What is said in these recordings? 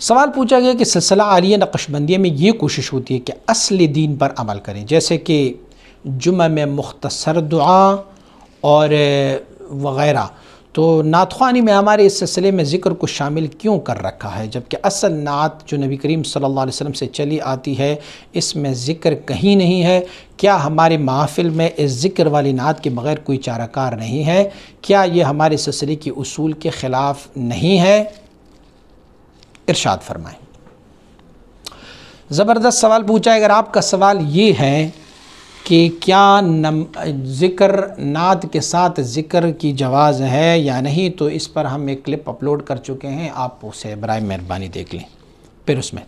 سوال پوچھا گیا کہ سلسلہ عالیہ نقشبندیہ میں یہ کوشش ہوتی ہے کہ اصل دین پر عمل کریں، جیسے کہ جمعہ میں مختصر دعا اور وغیرہ، تو نعت خوانی میں ہمارے اس سلسلے میں ذکر کو شامل کیوں کر رکھا ہے، جبکہ اصل نعت جو نبی کریم صلی اللہ علیہ وسلم سے چلی آتی ہے اس میں ذکر کہیں نہیں ہے؟ کیا ہمارے محافل میں اس ذکر والی نعت کے بغیر کوئی چارہ کار نہیں ہے؟ کیا یہ ہمارے سلسلے کی اصول کے خلاف نہیں ہے؟ ارشاد فرمائیں۔ زبردست سوال پوچھا ہے۔ اگر آپ کا سوال یہ ہے کہ کیا ذکر نعت کے ساتھ ذکر کی جواز ہے یا نہیں، تو اس پر ہم ایک کلپ اپلوڈ کر چکے ہیں، آپ اسے برائے مہربانی دیکھ لیں۔ پھر اس میں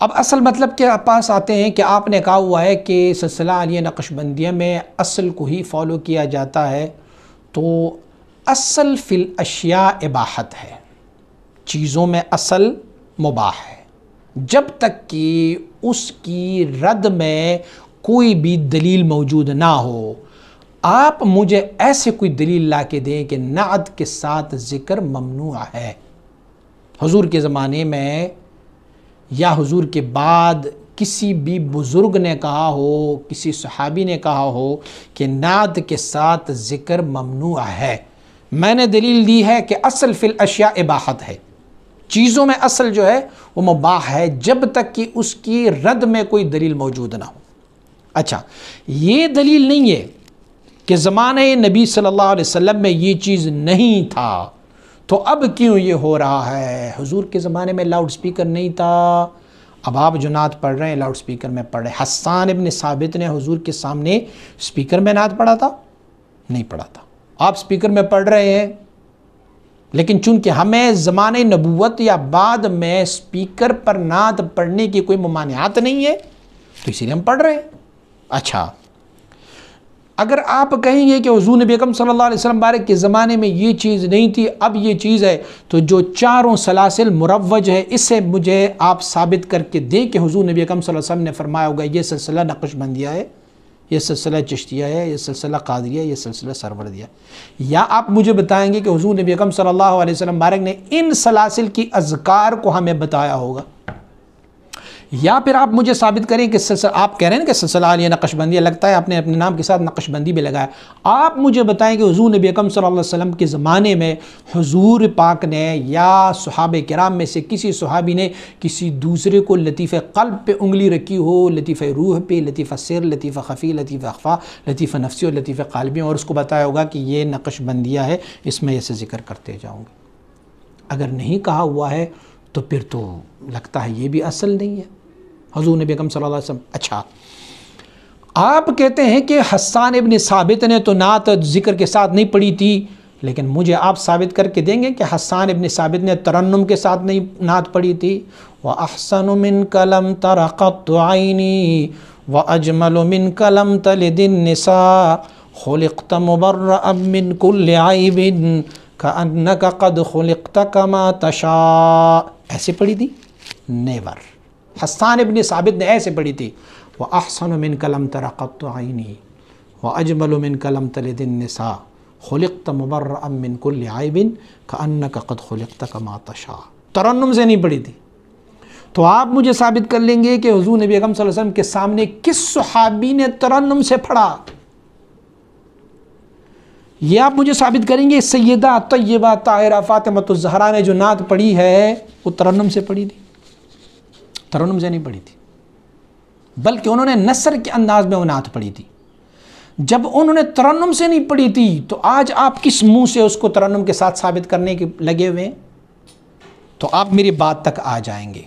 اب اصل مطلب کے پاس آتے ہیں کہ آپ نے کہا ہوا ہے کہ سلسلہ عالیہ نقشبندیہ میں اصل کو ہی فالو کیا جاتا ہے، تو اصل فی الاشیاء اباحت ہے، چیزوں میں اصل مباح ہے، جب تک کہ اس کی رد میں کوئی بھی دلیل موجود نہ ہو۔ آپ مجھے ایسے کوئی دلیل لا کے دیں کہ نعت کے ساتھ ذکر ممنوع ہے، حضور کے زمانے میں یا حضور کے بعد کسی بھی بزرگ نے کہا ہو، کسی صحابی نے کہا ہو کہ نعت کے ساتھ ذکر ممنوع ہے۔ میں نے دلیل دی ہے کہ اصل فی الاشیاء اباحت ہے، چیزوں میں اصل جو ہے وہ مباح ہے جب تک کہ اس کی رد میں کوئی دلیل موجود نہ ہو۔ اچھا، یہ دلیل نہیں ہے کہ زمانہ نبی صلی اللہ علیہ وسلم میں یہ چیز نہیں تھا تو اب کیوں یہ ہو رہا ہے؟ حضور کے زمانے میں لاؤڈ سپیکر نہیں تھا، اب آپ جو نعت پڑھ رہے ہیں لاؤڈ سپیکر میں پڑھ رہے ہیں۔ حسان ابن ثابت نے حضور کے سامنے سپیکر میں نعت پڑھا تھا؟ نہیں پڑھا تھا۔ آپ سپیکر میں پڑھ رہے ہیں، لیکن چونکہ ہمیں زمانہ نبوت یا بعد میں سپیکر پر نعت پڑھنے کی کوئی ممانعات نہیں ہے تو اسی لیے ہم پڑھ رہے ہیں۔ اچھا، اگر آپ کہیں گے کہ حضور نبی اکرم صلی اللہ علیہ وسلم بارک کے زمانے میں یہ چیز نہیں تھی اب یہ چیز ہے، تو جو چاروں سلاسل مروج ہے اسے مجھے آپ ثابت کر کے دیں کہ حضور نبی اکرم صلی اللہ علیہ وسلم نے فرمایا ہوگا یہ سلسلہ نقشبندیہ ہے، یہ سلسلہ چشتیہ ہے، یہ سلسلہ قادریہ ہے، یہ سلسلہ سروردیہ ہے، یا آپ مجھے بتائیں گے کہ حضور نبی اکرم صلی اللہ علیہ وسلم بارک نے ان سلاسل کی اذکار کو ہمیں بتایا ہوگا، یا پھر آپ مجھے ثابت کریں کہ آپ کہہ رہے ہیں کہ سلسلہ عالیہ نقشبندیہ لگتا ہے، آپ نے اپنے نام کے ساتھ نقشبندی بھی لگایا، آپ مجھے بتائیں کہ حضور نبی اکرم صلی اللہ علیہ وسلم کے زمانے میں حضور پاک نے یا صحابہ کرام میں سے کسی صحابی نے کسی دوسرے کو لطیفہ قلب پہ انگلی رکھی ہو، لطیفہ روح پہ، لطیفہ سر، لطیفہ خفی، لطیفہ اخفا، لطیفہ نفسی اور لطیفہ قالبی، اور اس کو بتایا ہوگا کہ یہ نقشبندیہ ہے، اس میں ایسے ذکر کرتے جاؤں گے؟ اگر نہیں کہا ہوا ہے تو پھر تو لگتا ہے یہ بھی اصل نہیں ہے حضور نبی اکرم صلی اللہ علیہ وسلم۔ اچھا، آپ کہتے ہیں کہ حسان ابن ثابت نے تو نعت ذکر کے ساتھ نہیں پڑھی تھی، لیکن مجھے آپ ثابت کر کے دیں گے کہ حسان ابن ثابت نے ترنم کے ساتھ نہیں نعت پڑھی تھی؟ وَأَحْسَنُ مِنْكَ لَمْ تَرَ قَطُّ عَيْنِي وَأَجْمَلُ مِنْكَ لَمْ تَلِدِ النِّسَاء خُلِقْتَ مُبَرَّأً مِنْ كُلِّ عَيْبٍ كَأَنَّكَ قَدْ خُلِقْتَ كَمَا تَشَاءُ، ایسے پڑھی تھی؟ نیور۔ حسان ابن ثابت نے ایسے پڑھی تھی، وَأَحْسَنُ مِنْكَ لَمْ تَرَ قَطُّ عَيْنِي وَأَجْمَلُ مِنْكَ لَمْ تَلِدِ النِّسَاء خُلِقْتَ مُبَرَّأً مِنْ كُلِّ عَيْبٍ كَأَنَّكَ قَدْ خُلِقْتَ كَمَا تَشَاءُ، ترنم سے نہیں پڑھی تھی۔ تو آپ مجھے ثابت کر لیں گے کہ حضور نبی اکرم صلی اللہ علیہ وسلم کے سامنے کس صحابی نے ترنم سے پڑھا؟ یہ آپ مجھے ثابت کریں گے سیدہ طیبہ طاہرہ فاطمہ الزہرا نے جو نعت پڑھی ہے وہ ترنم سے پڑھی تھی؟ ترنم سے نہیں پڑھی تھی، بلکہ انہوں نے نثر کے انداز میں وہ نعت پڑھی تھی۔ جب انہوں نے ترنم سے نہیں پڑھی تھی تو آج آپ کس منہ سے اس کو ترنم کے ساتھ ثابت کرنے کے لگے ہوئے ہیں؟ تو آپ میری بات تک آ جائیں گے۔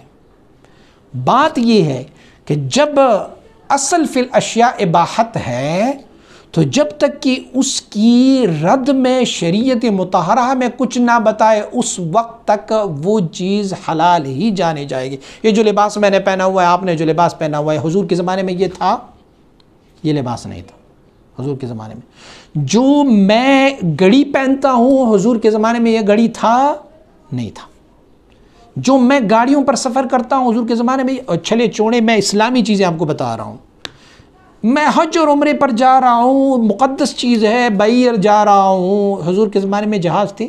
بات یہ ہے کہ جب اصل فی الاشیاء اباحت ہے تو جب تک کہ اس کی رد میں شریعت مطہرہ میں کچھ نہ بتائے اس وقت تک وہ چیز حلال ہی جانے جائے گی۔ یہ جو لباس میں نے پہنا ہوا ہے، آپ نے جو لباس پہنا ہوا ہے، حضور کے زمانے میں یہ تھا؟ یہ لباس نہیں تھا حضور کے زمانے میں۔ جو میں گھڑی پہنتا ہوں حضور کے زمانے میں یہ گھڑی تھا؟ نہیں تھا۔ جو میں گاڑیوں پر سفر کرتا ہوں حضور کے زمانے میں، چھلے چوڑے، میں اسلامی چیزیں آپ کو بتا رہا ہوں، میں حج اور عمرے پر جا رہا ہوں، مقدس چیز ہے، بعیر جا رہا ہوں، حضور کے زمانے میں جہاز تھے؟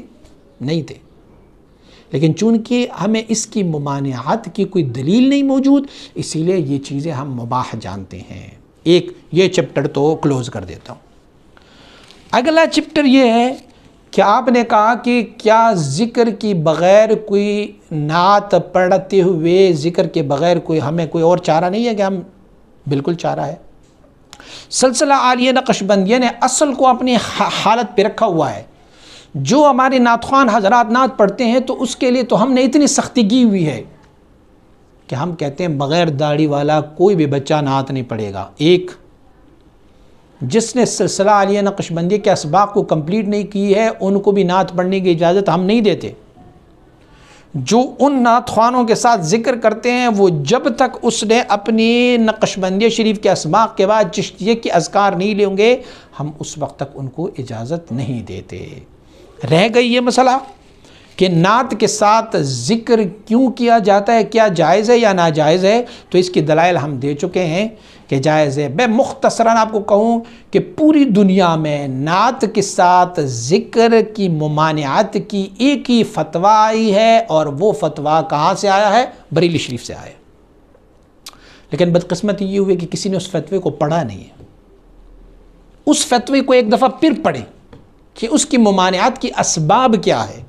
نہیں تھے۔ لیکن چونکہ ہمیں اس کی ممانعت کی کوئی دلیل نہیں موجود، اسی لیے یہ چیزیں ہم مباح جانتے ہیں۔ ایک یہ چپٹر تو کلوز کر دیتا ہوں۔ اگلا چپٹر یہ ہے کہ آپ نے کہا کہ کیا ذکر کی بغیر کوئی نعت پڑھتے ہوئے، ذکر کے بغیر ہمیں کوئی اور چارہ نہیں ہے؟ کہ ہم بالکل چارہ ہے۔ سلسلہ عالیہ نقشبندیہ نے اصل کو اپنی حالت پہ رکھا ہوا ہے۔ جو ہمارے نعت خوان حضرات نعت پڑھتے ہیں تو اس کے لیے تو ہم نے اتنی سختی کی ہوئی ہے کہ ہم کہتے ہیں بغیر داڑھی والا کوئی بھی بچہ نعت نہیں پڑھے گا۔ ایک جس نے سلسلہ عالیہ نقشبندیہ کے اسباق کو کمپلیٹ نہیں کی ہے ان کو بھی نعت پڑھنے کی اجازت ہم نہیں دیتے۔ جو ان نعت خوانوں کے ساتھ ذکر کرتے ہیں وہ جب تک اس نے اپنی نقشبندیہ شریف کے اسباق کے بعد چشتیہ کے اذکار نہیں لیں گے، ہم اس وقت تک ان کو اجازت نہیں دیتے۔ رہ گئی یہ مسئلہ کہ نعت کے ساتھ ذکر کیوں کیا جاتا ہے، کیا جائز ہے یا ناجائز ہے، تو اس کی دلائل ہم دے چکے ہیں کہ جائز ہے۔ میں مختصراً آپ کو کہوں کہ پوری دنیا میں نعت کے ساتھ ذکر کی ممانعت کی ایک ہی فتویٰ آئی ہے، اور وہ فتویٰ کہاں سے آیا ہے؟ بریلی شریف سے آیا ہے۔ لیکن بدقسمتی یہ ہوئی کہ کسی نے اس فتوے کو پڑھا نہیں ہے۔ اس فتوے کو ایک دفعہ پھر پڑھیں کہ اس کی ممانعت کی اسباب کیا ہے،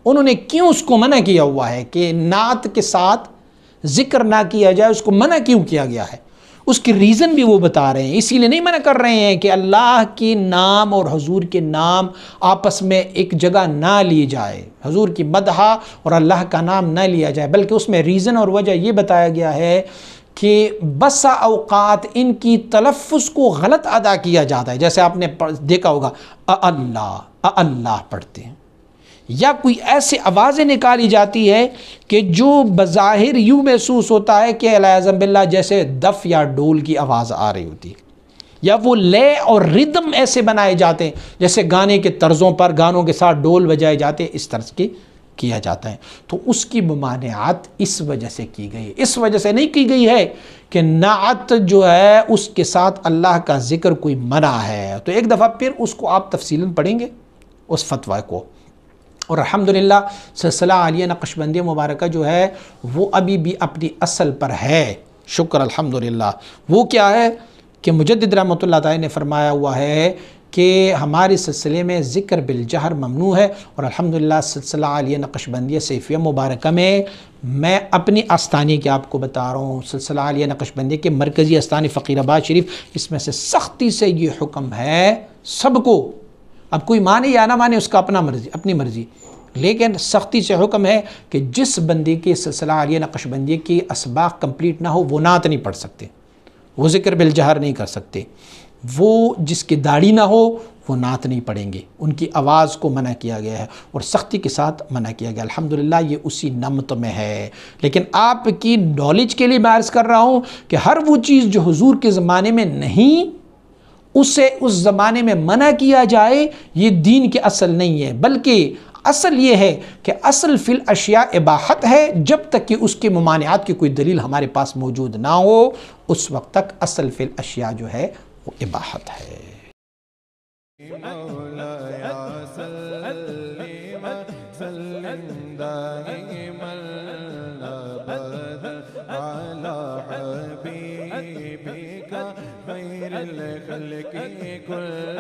انہوں نے کیوں اس کو منع کیا ہوا ہے کہ نعت کے ساتھ ذکر نہ کیا جائے، اس کو منع کیوں کیا گیا ہے، اس کی ریزن بھی وہ بتا رہے ہیں۔ اسی لیے نہیں منع کر رہے ہیں کہ اللہ کے نام اور حضور کے نام آپس میں ایک جگہ نہ لی جائے، حضور کی مدح اور اللہ کا نام نہ لیا جائے، بلکہ اس میں ریزن اور وجہ یہ بتایا گیا ہے کہ بسا اوقات ان کی تلفظ کو غلط ادا کیا جاتا ہے۔ جیسے آپ نے دیکھا ہوگا اللہ پڑھتے ہیں، یا کوئی ایسے آوازیں نکالی جاتی ہے کہ جو بظاہر یوں محسوس ہوتا ہے کہ العیاذ باللہ جیسے دف یا ڈول کی آواز آ رہی ہوتی ہے، یا وہ لے اور ردم ایسے بنائے جاتے ہیں جیسے گانے کے طرزوں پر گانوں کے ساتھ ڈول بجائے جاتے ہیں، اس طرز کی کیا جاتا ہے۔ تو اس کی ممانعت اس وجہ سے کی گئی، اس وجہ سے نہیں کی گئی ہے کہ نعت جو ہے اس کے ساتھ اللہ کا ذکر کوئی منع ہے۔ تو ایک دفعہ پھر اس کو آپ تفصیلاً پڑھیں گے اس فتویٰ کو، اور الحمدللہ سلسلہ عالیہ نقشبندیہ مبارکہ جو ہے وہ ابھی بھی اپنی اصل پر ہے، شکر الحمدللہ۔ وہ کیا ہے کہ مجدد رحمۃ اللہ تعالی نے فرمایا ہوا ہے کہ ہمارے سلسلے میں ذکر بالجہر ممنوع ہے، اور الحمدللہ سلسلہ عالیہ نقشبندیہ سیفیہ مبارکہ میں اپنی آستانی کی آپ کو بتا رہا ہوں، سلسلہ عالیہ نقشبندیہ کے مرکزی آستانی فقیر آباد شریف، اس میں سے سختی سے یہ حکم ہے سب کو، اب کوئی مانے یا نہ مانے اس کا اپنی مرضی، لیکن سختی سے حکم ہے کہ جس بندے کے سلسلہ عالیہ نقشبندیہ کی اسباق کمپلیٹ نہ ہو وہ نعت نہیں پڑھ سکتے، وہ ذکر بالجہر نہیں کر سکتے، وہ جس کی داڑھی نہ ہو وہ نعت نہیں پڑھیں گے، ان کی آواز کو منع کیا گیا ہے اور سختی کے ساتھ منع کیا گیا۔ الحمدللہ یہ اسی نمت میں ہے، لیکن آپ کی نالج کے لیے میں عرض کر رہا ہوں کہ ہر وہ چیز جو حضور کے زمانے میں نہیں اسے اس زمانے میں منع کیا جائے، یہ دین کے اصل نہیں ہے، بلکہ اصل یہ ہے کہ اصل فی الاشیاء اباحت ہے، جب تک کہ اس کے ممانعات کی کوئی دلیل ہمارے پاس موجود نہ ہو اس وقت تک اصل فی الاشیاء جو ہے وہ اباحت ہے۔ خیر الخلق کل